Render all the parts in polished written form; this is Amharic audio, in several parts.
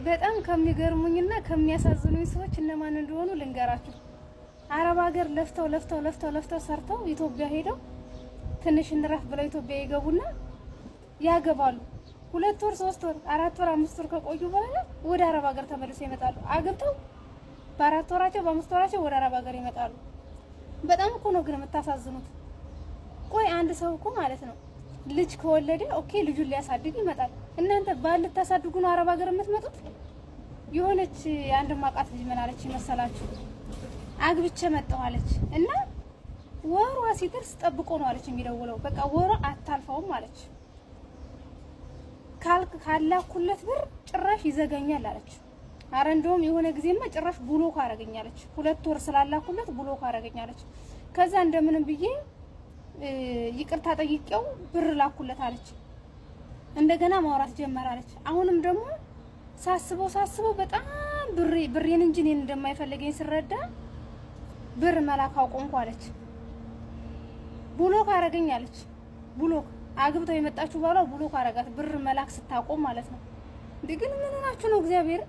በጣም ከሚገርሙኝና ከሚያሳዝኑኝ ሰዎች እነማን እንደሆኑ ልንገራችሁ። አረብ ሀገር ለፍተው ሰርተው ኢትዮጵያ ሄደው ትንሽ እንረፍ ብለው ኢትዮጵያ ይገቡና ያገባሉ። 2 ወር 3 ወር 4 ወር 5 ወር ከቆዩ በኋላ ወደ አረብ ሀገር ተመልሰው ይመጣሉ። አግብተው በ4 ወራቸው በ5 ወራቸው ወደ አረብ ሀገር ይመጣሉ። በጣም እኮ ነው ግን የምታሳዝኑት። ቆይ አንድ ሰው እኮ ማለት ነው ልጅ ከወለደ ኦኬ ልጁን ሊያሳድግ ይመጣል። እናንተ ባል ልታሳድጉ ነው አረብ ሀገር የምትመጡት? የሆነች አንድ ማቃት ልጅ ምን አለች መሰላችሁ? አግብቼ መጣሁ አለች እና ወሯ ሲደርስ ጠብቆ ነው አለች የሚደውለው። በቃ ወሯ አታልፈውም አለች። ካላኩለት ብር ጭራሽ ይዘጋኛል አለች። አረ እንደውም የሆነ ጊዜማ ጭራሽ ብሎክ አረገኛለች። 2 ወር ስላላኩለት ብሎክ አረገኛለች። ከዛ እንደምንም ብዬ ይቅርታ ጠይቄው ብር ላኩለት አለች። እንደገና ማውራት ጀመራለች። አሁንም ደግሞ ሳስበው በጣም ብሬን እንጂ እኔን እንደማይፈልገኝ ስረዳ ብር መላክ አቆምኩ አለች። ብሎክ አረገኛለች። ብሎክ አግብተው የመጣችሁ ባሏ ብሎክ አረጋት ብር መላክ ስታቆም ማለት ነው። ግን ምን ሆናችሁ ነው እግዚአብሔር?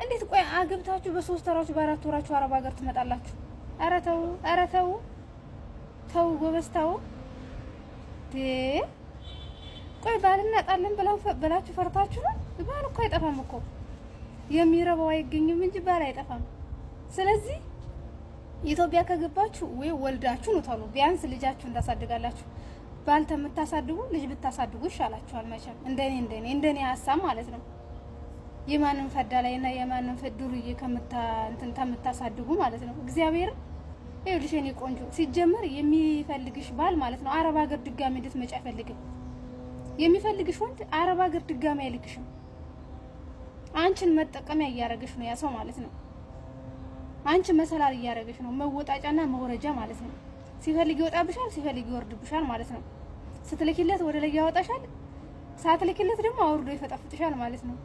እንዴት ቆይ አግብታችሁ በ3 ወራችሁ በ4 ወራችሁ አረብ ሀገር ትመጣላችሁ? ኧረ ተው ጎበዝ ተው። ቆይ ባልና ጣልን ብላችሁ ፈርታችሁ ነው? ባል እኮ አይጠፋም እኮ የሚረባው አይገኝም እንጂ ባል አይጠፋም። ስለዚህ ኢትዮጵያ ከገባችሁ ወይ ወልዳችሁ ነው ተሉ ቢያንስ ልጃችሁን ታሳድጋላችሁ። ባል ተምታሳድጉ ልጅ ብታሳድጉ ይሻላችኋል መቼም እንደኔ ሀሳብ ማለት ነው። የማንም ፈዳላይና የማንም ፈዱርዬ ከምታሳድጉ ማለት ነው። እግዚአብሔር ይኸውልሽ የኔ ቆንጆ ሲጀመር የሚፈልግሽ ባል ማለት ነው አረብ ሀገር ድጋሚ እንድትመጪ አይፈልግም። የሚፈልግሽ ወንድ አረብ ሀገር ድጋሚ አይልክሽም። አንቺን መጠቀሚያ እያረገሽ ነው ያ ሰው ማለት ነው። አንቺ መሰላል እያረገሽ ነው፣ መወጣጫና መውረጃ ማለት ነው። ሲፈልግ ይወጣብሻል፣ ሲፈልግ ይወርድብሻል ማለት ነው። ስትልኪለት ወደ ላይ ያወጣሻል፣ ሳትልኪለት ደግሞ አውርዶ ይፈጠፍጥሻል ማለት ነው።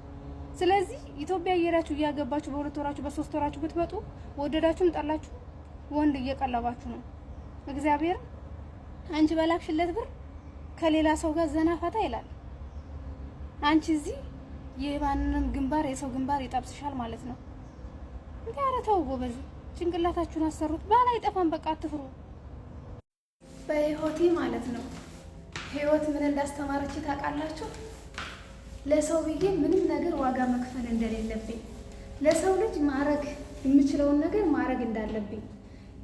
ስለዚህ ኢትዮጵያ እየሄዳችሁ እያገባችሁ በ2 ወራችሁ በ3 ወራችሁ ብትመጡ ወደዳችሁም ጠላችሁ ወንድ እየቀለባችሁ ነው። እግዚአብሔር አንቺ በላክሽለት ብር ከሌላ ሰው ጋር ዘናፋታ ይላል። አንቺ እዚህ የማንንም ግንባር የሰው ግንባር ይጠብስሻል ማለት ነው። ኧረ ተው ጎበዝ፣ ጭንቅላታችሁን አሰሩት። ባል አይጠፋም፣ በቃ አትፍሩ። በህይወቴ ማለት ነው ህይወት ምን እንዳስተማረች ታውቃላችሁ? ለሰው ብዬ ምንም ነገር ዋጋ መክፈል እንደሌለብኝ፣ ለሰው ልጅ ማረግ የምችለውን ነገር ማረግ እንዳለብኝ፣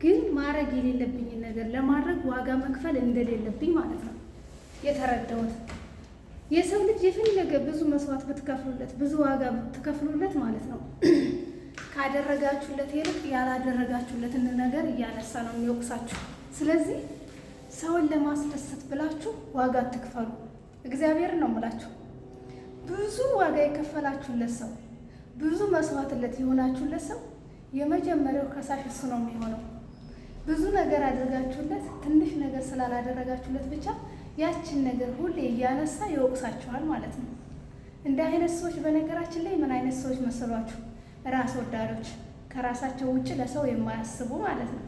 ግን ማረግ የሌለብኝን ነገር ለማድረግ ዋጋ መክፈል እንደሌለብኝ ማለት ነው የተረዳሁት። የሰው ልጅ የፈለገ ብዙ መስዋዕት ብትከፍሉለት፣ ብዙ ዋጋ ብትከፍሉለት ማለት ነው ካደረጋችሁለት ይልቅ ያላደረጋችሁለትን ነገር እያነሳ ነው የሚወቅሳችሁ። ስለዚህ ሰውን ለማስደሰት ብላችሁ ዋጋ አትክፈሉ። እግዚአብሔርን ነው የምላችሁ። ብዙ ዋጋ የከፈላችሁለት ሰው፣ ብዙ መስዋዕትለት የሆናችሁለት ሰው የመጀመሪያው ከሳሽ እሱ ነው የሚሆነው። ብዙ ነገር አድርጋችሁለት ትንሽ ነገር ስላላደረጋችሁለት ብቻ ያችን ነገር ሁሌ እያነሳ ይወቅሳችኋል ማለት ነው። እንደ አይነት ሰዎች በነገራችን ላይ ምን አይነት ሰዎች መሰሏችሁ? ራስ ወዳዶች፣ ከራሳቸው ውጭ ለሰው የማያስቡ ማለት ነው።